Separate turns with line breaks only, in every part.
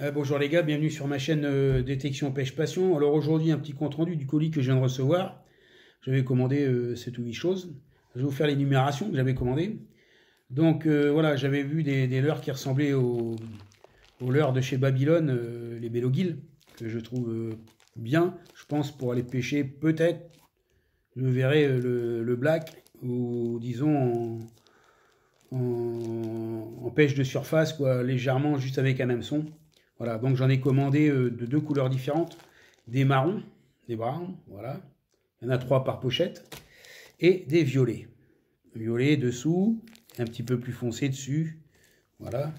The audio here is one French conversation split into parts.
Bonjour les gars, bienvenue sur ma chaîne Détection Pêche Passion. Alors aujourd'hui un petit compte rendu du colis que je viens de recevoir. J'avais commandé 7 ou 8 choses. Je vais vous faire l'énumération que j'avais commandé. Donc voilà, j'avais vu des leurres qui ressemblaient aux leurres de chez Babylone, les Belogil, que je trouve bien. Je pense pour aller pêcher peut-être, je verrai le black ou disons en pêche de surface, quoi, légèrement juste avec un hameçon. Voilà, donc j'en ai commandé de deux couleurs différentes, des marrons, des browns, voilà. Il y en a 3 par pochette, et des violets. Violet dessous, un petit peu plus foncé dessus, voilà.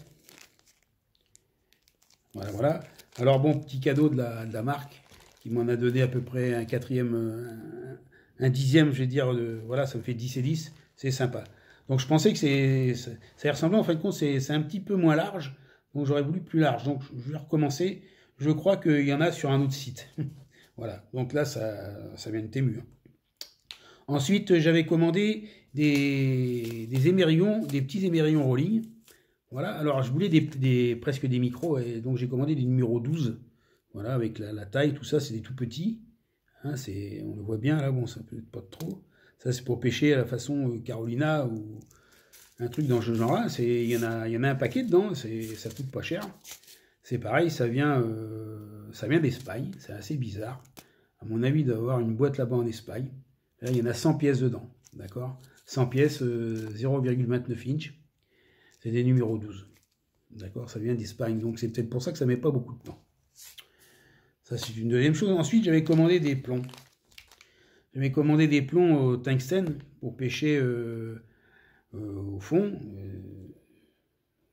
Voilà, voilà. Alors bon, petit cadeau de la marque, qui m'en a donné à peu près un quatrième, un dixième, je vais dire, voilà, ça me fait 10 et 10, c'est sympa. Donc je pensais que ça y ressemblait, en fin de compte, c'est un petit peu moins large, donc j'aurais voulu plus large. Donc je vais recommencer, je crois qu'il y en a sur un autre site. Voilà, donc là, ça vient de Temu. Ensuite, j'avais commandé des émerillons, des petits émerillons rolling. Voilà, alors je voulais presque des micros, et donc j'ai commandé des numéros 12. Voilà, avec la taille, tout ça, c'est des tout petits. Hein, on le voit bien là, bon, ça peut être pas trop. Ça, c'est pour pêcher à la façon Carolina ou un truc dans ce genre-là. Il y en a un paquet dedans, ça coûte pas cher. C'est pareil, ça vient d'Espagne, c'est assez bizarre. À mon avis, d'avoir une boîte là-bas en Espagne. Là, il y en a 100 pièces dedans, d'accord? 100 pièces, 0,29 inch. C'est des numéros 12. D'accord, ça vient d'Espagne, donc c'est peut-être pour ça que ça met pas beaucoup de temps. Ça, c'est une deuxième chose. Ensuite, j'avais commandé des plombs. J'avais commandé des plombs au tungstène pour pêcher au fond.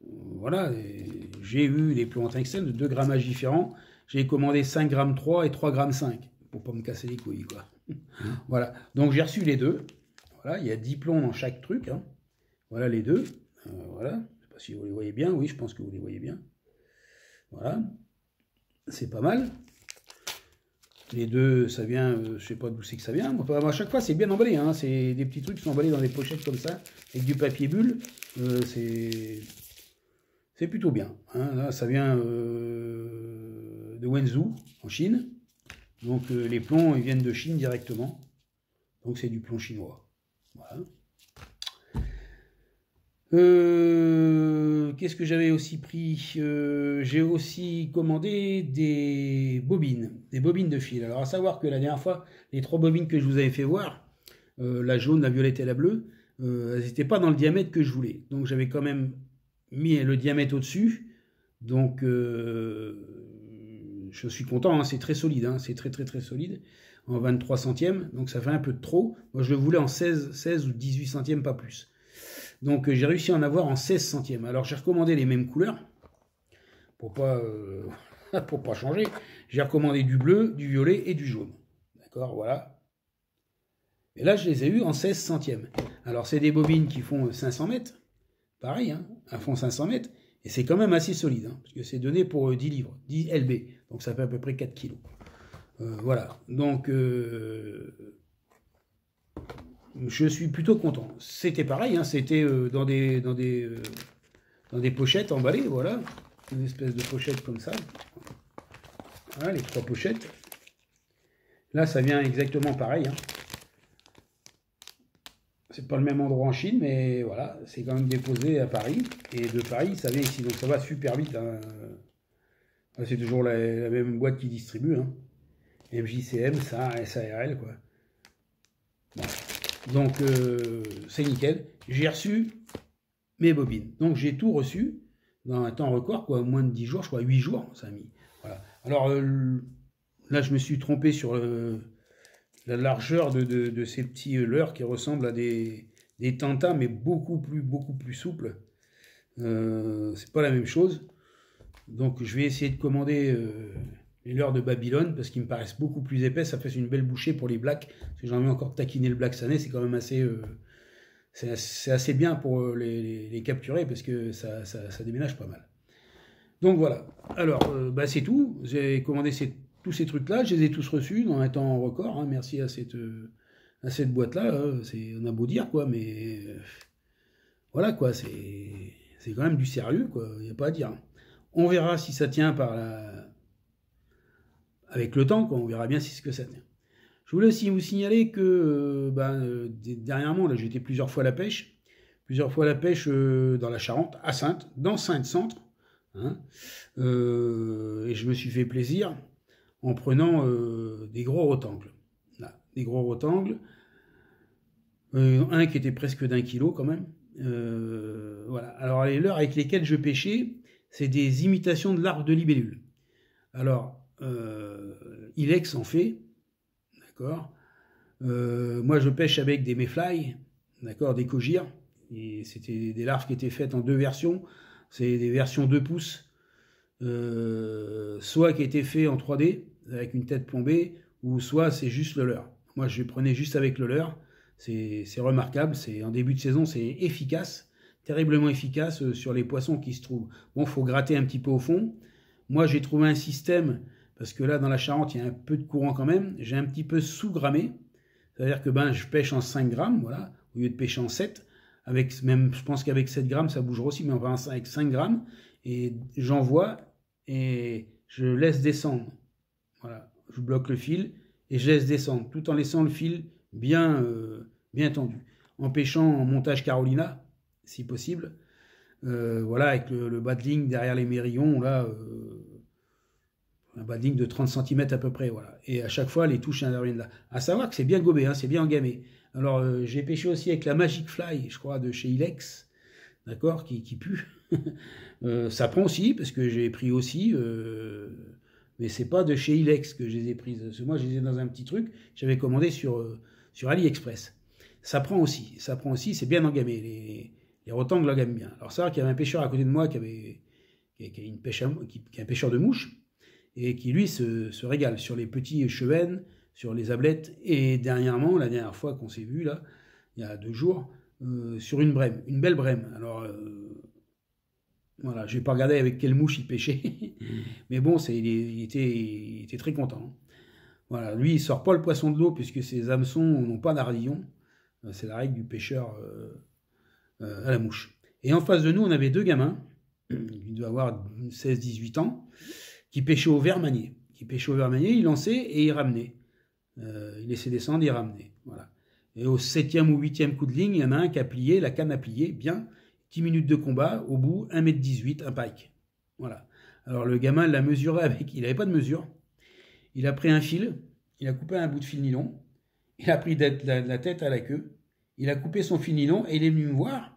Voilà, j'ai eu des plombs en tungstène de 2 grammages différents. J'ai commandé 5 grammes 3 et 3 grammes 5 pour pas me casser les couilles, quoi. Voilà, donc j'ai reçu les deux. Voilà, il y a 10 plombs dans chaque truc. Hein. Voilà les deux. Voilà, je ne sais pas si vous les voyez bien. Oui, je pense que vous les voyez bien. Voilà, c'est pas mal. Les deux, ça vient, je sais pas d'où c'est que ça vient. Enfin, à chaque fois, c'est bien emballé. Hein. C'est des petits trucs qui sont emballés dans des pochettes comme ça, avec du papier bulle. C'est plutôt bien. Hein. Là, ça vient de Wenzhou, en Chine. Donc les plombs, ils viennent de Chine directement. Donc c'est du plomb chinois. Voilà. Qu'est-ce que j'avais aussi pris? J'ai aussi commandé des bobines de fil. Alors à savoir que la dernière fois, les 3 bobines que je vous avais fait voir, la jaune, la violette et la bleue, elles n'étaient pas dans le diamètre que je voulais. Donc j'avais quand même mis le diamètre au-dessus. Donc je suis content, hein, c'est très solide, hein, c'est très solide, en 23 centièmes, donc ça fait un peu de trop. Moi je le voulais en 16 ou 18 centièmes, pas plus. Donc j'ai réussi à en avoir en 16 centièmes. Alors j'ai recommandé les mêmes couleurs, pour pas, pour pas changer. J'ai recommandé du bleu, du violet et du jaune. D'accord, voilà. Et là je les ai eus en 16 centièmes. Alors c'est des bobines qui font 500 mètres, pareil, hein, elles font 500 mètres, et c'est quand même assez solide, hein, parce que c'est donné pour 10 livres, 10 LB, donc ça fait à peu près 4 kilos. Voilà, donc je suis plutôt content. C'était pareil, hein, c'était dans des pochettes emballées, voilà, une espèce de pochette comme ça. Voilà, les 3 pochettes. Là, ça vient exactement pareil. Hein. C'est pas le même endroit en Chine, mais voilà, c'est quand même déposé à Paris. Et de Paris, ça vient ici, donc ça va super vite. Hein. C'est toujours la même boîte qui distribue. Hein. MJCM, ça, SARL, quoi. Bon. Donc, c'est nickel. J'ai reçu mes bobines. Donc, j'ai tout reçu dans un temps record, quoi, moins de 10 jours, je crois, 8 jours, ça a mis. Voilà. Alors, là, je me suis trompé sur la largeur de ces petits leurres qui ressemblent à des tantas, mais beaucoup plus souples. C'est pas la même chose. Donc, je vais essayer de commander les leurres de Babylone parce qu'ils me paraissent beaucoup plus épais. Ça fait une belle bouchée pour les blacks. Parce que j'en ai encore taquiné le black sané. C'est quand même assez, c'est assez bien pour les capturer parce que ça déménage pas mal. Donc voilà. Alors, bah, c'est tout. J'ai commandé tous ces trucs-là. Je les ai tous reçus dans un temps record. Hein. Merci à cette boîte-là. On a beau dire, quoi, mais voilà, quoi. C'est quand même du sérieux, quoi. Il n'y a pas à dire. On verra si ça tient avec le temps, quoi. On verra bien si ce que ça tient. Je voulais aussi vous signaler que dernièrement, là, j'étais plusieurs fois à la pêche. Dans la Charente, à Saintes, dans Saintes-Centre. Hein, et je me suis fait plaisir en prenant des gros rotangles. Là, des gros rotangles. Un qui était presque d'1 kilo quand même. Voilà. Alors les leurres avec lesquels je pêchais, c'est des imitations de larves de libellule. Alors, Ilex en fait, d'accord. Moi je pêche avec des mayfly, d'accord, des Kogir, et c'était des larves qui étaient faites en 2 versions. C'est des versions 2 pouces, soit qui étaient faits en 3D avec une tête plombée, ou soit c'est juste le leurre. Moi je prenais juste avec le leurre. C'est remarquable, en début de saison, c'est efficace, terriblement efficace sur les poissons qui se trouvent. Bon, il faut gratter un petit peu au fond. Moi, j'ai trouvé un système, parce que là, dans la Charente, il y a un peu de courant quand même. J'ai un petit peu sous-grammé. C'est-à-dire que je pêche en 5 grammes, voilà, au lieu de pêcher en 7. Je pense qu'avec 7 grammes, ça bougera aussi, mais enfin avec 5 grammes. Et j'envoie et je laisse descendre. Voilà, je bloque le fil et je laisse descendre, tout en laissant le fil bien tendu. En pêchant en montage Carolina, si possible. Voilà, avec le bas de ligne derrière les mérillons, là, un bas de ligne de 30 cm à peu près, voilà. Et à chaque fois, les touches interviennent là. À savoir que c'est bien gobé, hein, c'est bien engamé. Alors, j'ai pêché aussi avec la Magic Fly, je crois, de chez Ilex, d'accord, qui pue. Ça prend aussi, parce que j'ai pris aussi, mais c'est pas de chez Ilex que je les ai prises. Parce que moi, je les ai dans un petit truc, j'avais commandé sur AliExpress. Ça prend aussi, c'est bien engamé. Les rotangles l'engament bien. Alors, ça, qu'il y avait un pêcheur à côté de moi qui a un pêcheur de mouches, et qui, lui, se régale sur les petits chevennes, sur les ablettes, et dernièrement, la dernière fois qu'on s'est vu, là, il y a 2 jours, sur une brème, une belle brème. Alors, voilà, je n'ai pas regardé avec quelle mouche il pêchait, mais bon, il était très content. Voilà, lui, il sort pas le poisson de l'eau, puisque ses hameçons n'ont pas d'ardillon. C'est la règle du pêcheur à la mouche. Et en face de nous, on avait 2 gamins, il doit avoir 16-18 ans, qui pêchaient au verre manié. Il lançait et il ramenait. Il laissait descendre, il ramenait. Voilà. Et au 7e ou 8e coup de ligne, il y en a un qui a plié, la canne a plié, bien. 10 minutes de combat, au bout, 1,18 m, un pike. Voilà. Alors le gamin l'a mesuré avec, il n'avait pas de mesure. Il a pris un fil, il a coupé un bout de fil nylon, il a pris la tête à la queue, il a coupé son fil nylon et il est venu me voir.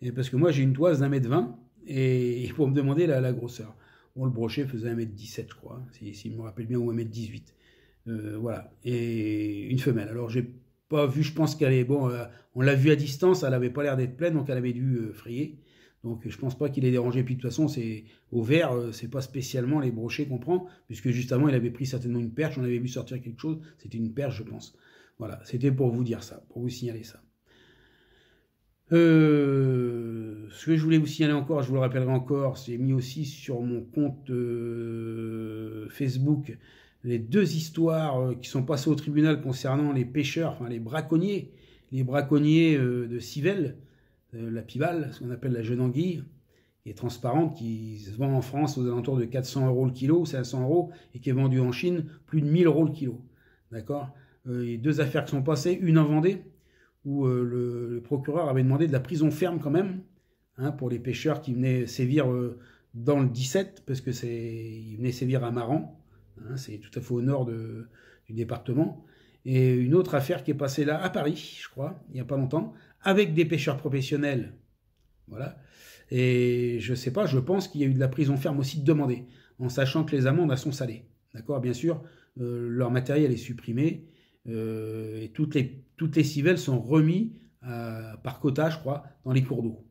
Et parce que moi j'ai une toise d'1,20 m et pour me demander la grosseur. Bon, le brochet faisait 1,17 m, je crois, si je me rappelle bien, ou 1,18 m. Voilà. Et une femelle. Alors, j'ai pas vu, je pense qu'elle est... Bon, on l'a vue à distance, elle avait pas l'air d'être pleine, donc elle avait dû frayer. Donc, je pense pas qu'il ait dérangé. Puis, de toute façon, au vert, c'est pas spécialement les brochets qu'on prend, puisque juste avant, il avait pris certainement une perche. On avait vu sortir quelque chose. C'était une perche, je pense. Voilà. C'était pour vous dire ça, pour vous signaler ça. Ce que je voulais vous signaler encore, je vous le rappellerai encore, c'est mis aussi sur mon compte Facebook les 2 histoires qui sont passées au tribunal concernant les pêcheurs, enfin les braconniers de Civelle, la pivale, ce qu'on appelle la jeune anguille, qui est transparente, qui se vend en France aux alentours de 400 € le kilo, 500 € et qui est vendue en Chine plus de 1000 € le kilo. D'accord. Il y a 2 affaires qui sont passées, une en Vendée, où le procureur avait demandé de la prison ferme quand même, hein, pour les pêcheurs qui venaient sévir dans le 17, parce que ils venaient sévir à Maran, hein, c'est tout à fait au nord du département. Et une autre affaire qui est passée là à Paris, je crois, il n'y a pas longtemps, avec des pêcheurs professionnels. Voilà. Et je sais pas, je pense qu'il y a eu de la prison ferme aussi demandée, en sachant que les amendes sont salées. D'accord, bien sûr, leur matériel est supprimé. Et toutes les civelles sont remises par quota, je crois, dans les cours d'eau.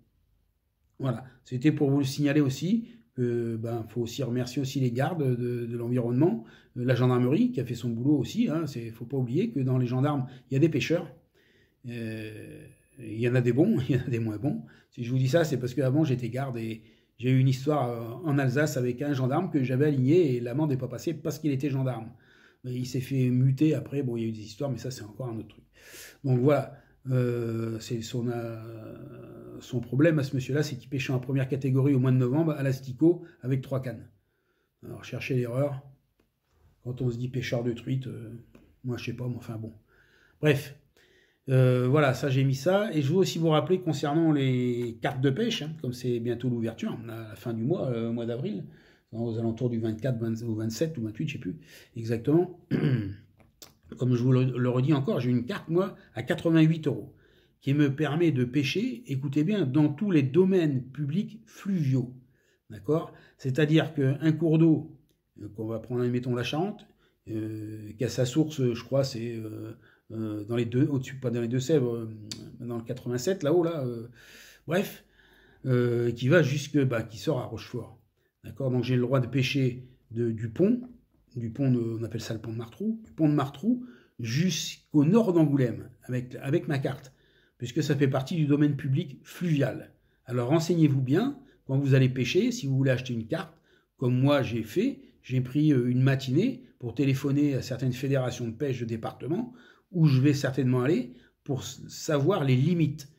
Voilà, c'était pour vous le signaler aussi. Faut aussi remercier aussi les gardes de l'environnement, la gendarmerie qui a fait son boulot aussi. Hein, faut pas oublier que dans les gendarmes, il y a des pêcheurs. Il y en a des bons, il y en a des moins bons. Si je vous dis ça, c'est parce qu'avant j'étais garde et j'ai eu une histoire en Alsace avec un gendarme que j'avais aligné et l'amende n'est pas passée parce qu'il était gendarme. Il s'est fait muter après, bon, il y a eu des histoires, mais ça, c'est encore un autre truc. Donc voilà, C'est son problème à ce monsieur-là, c'est qu'il pêchait en première catégorie au mois de novembre à l'asticot avec 3 cannes. Alors, cherchez l'erreur. Quand on se dit pêcheur de truite, moi je sais pas, mais enfin bon. Bref, voilà, ça j'ai mis ça. Et je veux aussi vous rappeler concernant les cartes de pêche, hein, comme c'est bientôt l'ouverture, à la fin du mois, au mois d'avril, aux alentours du 24 ou 27 ou 28, je sais plus exactement. Comme je vous le redis encore, j'ai une carte, moi, à 88 €, qui me permet de pêcher, écoutez bien, dans tous les domaines publics fluviaux. D'accord? C'est-à-dire qu'un cours d'eau, qu'on va prendre, mettons, la Charente, qui a sa source, je crois, c'est dans les deux, au-dessus, pas dans les Deux-Sèvres, dans le 87, là-haut, là, bref, qui va jusque, qui sort à Rochefort. D'accord? Donc j'ai le droit de pêcher du pont, on appelle ça le pont de Martrou, du pont de Martrou jusqu'au nord d'Angoulême, avec ma carte, puisque ça fait partie du domaine public fluvial. Alors renseignez-vous bien, quand vous allez pêcher, si vous voulez acheter une carte, comme moi j'ai fait, j'ai pris une matinée pour téléphoner à certaines fédérations de pêche de département, où je vais certainement aller, pour savoir les limites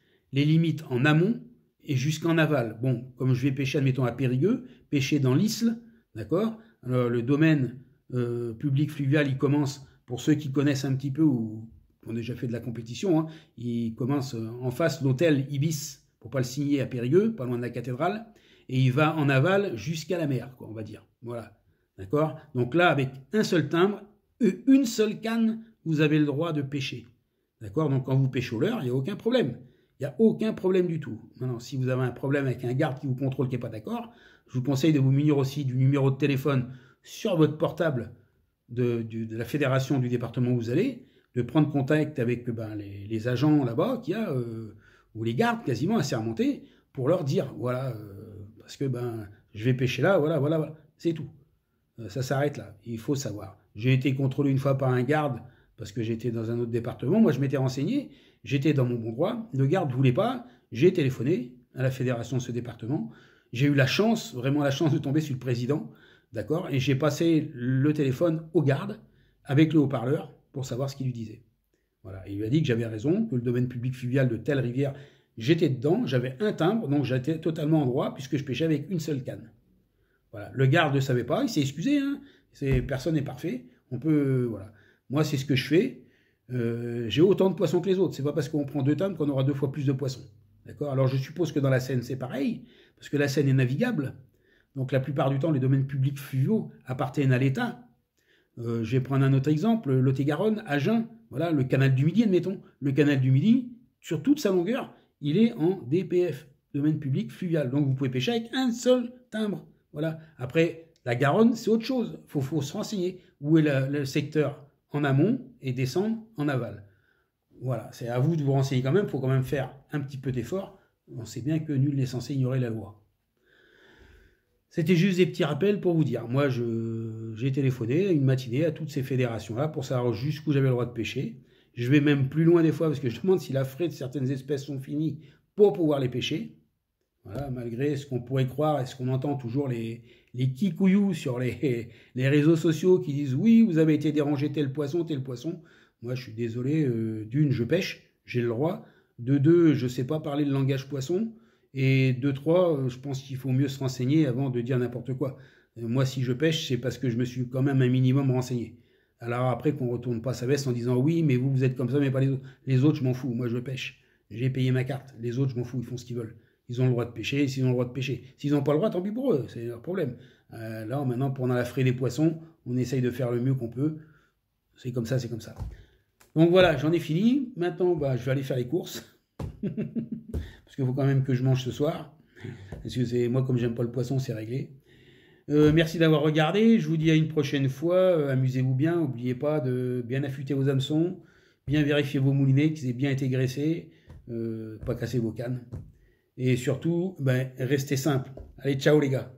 en amont et jusqu'en aval. Bon, comme je vais pêcher, admettons, à Périgueux, pêcher dans l'Isle, d'accord? Alors le domaine public fluvial, il commence, pour ceux qui connaissent un petit peu ou qui ont déjà fait de la compétition, hein, il commence en face l'hôtel Ibis, pour pas le signer, à Périgueux, pas loin de la cathédrale, et il va en aval jusqu'à la mer, quoi, on va dire. Voilà, d'accord? Donc là, avec un seul timbre, une seule canne, vous avez le droit de pêcher. D'accord? Donc quand vous pêchez au leurre, il n'y a aucun problème. Il n'y a aucun problème du tout. Maintenant, si vous avez un problème avec un garde qui vous contrôle, qui n'est pas d'accord, je vous conseille de vous munir aussi du numéro de téléphone sur votre portable de la fédération du département où vous allez, de prendre contact avec les agents là-bas qu'il y a, ou les gardes quasiment assermentés, pour leur dire, voilà, parce que je vais pêcher là, voilà, c'est tout. Ça s'arrête là, il faut savoir. J'ai été contrôlé une fois par un garde, parce que j'étais dans un autre département, moi je m'étais renseigné, j'étais dans mon bon droit, le garde ne voulait pas, j'ai téléphoné à la fédération de ce département, j'ai eu la chance, vraiment la chance de tomber sur le président, d'accord, et j'ai passé le téléphone au garde, avec le haut-parleur, pour savoir ce qu'il lui disait. Voilà, et il lui a dit que j'avais raison, que le domaine public fluvial de telle rivière, j'étais dedans, j'avais un timbre, donc j'étais totalement en droit, puisque je pêchais avec une seule canne. Voilà, le garde ne savait pas, il s'est excusé, hein, personne n'est parfait, on peut, voilà. Moi, c'est ce que je fais. J'ai autant de poissons que les autres. C'est pas parce qu'on prend 2 timbres qu'on aura 2 fois plus de poissons. D'accord? Alors, je suppose que dans la Seine, c'est pareil, parce que la Seine est navigable. Donc, la plupart du temps, les domaines publics fluviaux appartiennent à l'État. Je vais prendre un autre exemple. Lot-et-Garonne, Agen, voilà, le canal du Midi, admettons. Le canal du Midi, sur toute sa longueur, il est en DPF, domaine public fluvial. Donc, vous pouvez pêcher avec un seul timbre. Voilà. Après, la Garonne, c'est autre chose. Il faut se renseigner. Où est le secteur en amont et descendre en aval. Voilà, c'est à vous de vous renseigner quand même, il faut quand même faire un petit peu d'effort. On sait bien que nul n'est censé ignorer la loi. C'était juste des petits rappels pour vous dire. Moi, j'ai téléphoné une matinée à toutes ces fédérations-là pour savoir jusqu'où j'avais le droit de pêcher. Je vais même plus loin des fois parce que je demande si la frais de certaines espèces sont finis pour pouvoir les pêcher. Voilà, malgré ce qu'on pourrait croire et ce qu'on entend toujours les kikouillous sur les réseaux sociaux qui disent oui, vous avez été dérangé tel poisson. Moi, je suis désolé, d'une, je pêche, j'ai le droit. De deux, je ne sais pas parler le langage poisson. Et de trois, je pense qu'il faut mieux se renseigner avant de dire n'importe quoi. Moi, si je pêche, c'est parce que je me suis quand même un minimum renseigné. Alors après, qu'on ne retourne pas sa veste en disant oui, mais vous êtes comme ça, mais pas les autres. Les autres, je m'en fous. Moi, je pêche. J'ai payé ma carte. Les autres, je m'en fous. Ils font ce qu'ils veulent. Ils ont le droit de pêcher, s'ils ont le droit de pêcher. S'ils n'ont pas le droit, tant pis pour eux, c'est leur problème. Là, maintenant, pendant la frais des poissons, on essaye de faire le mieux qu'on peut. C'est comme ça, c'est comme ça. Donc voilà, j'en ai fini. Maintenant, je vais aller faire les courses. Parce qu'il faut quand même que je mange ce soir. Parce que moi, comme j'aime pas le poisson, c'est réglé. Merci d'avoir regardé. Je vous dis à une prochaine fois. Amusez-vous bien. N'oubliez pas de bien affûter vos hameçons, bien vérifier vos moulinets, qu'ils aient bien été graissés, pas casser vos cannes. Et surtout, restez simple. Allez, ciao les gars.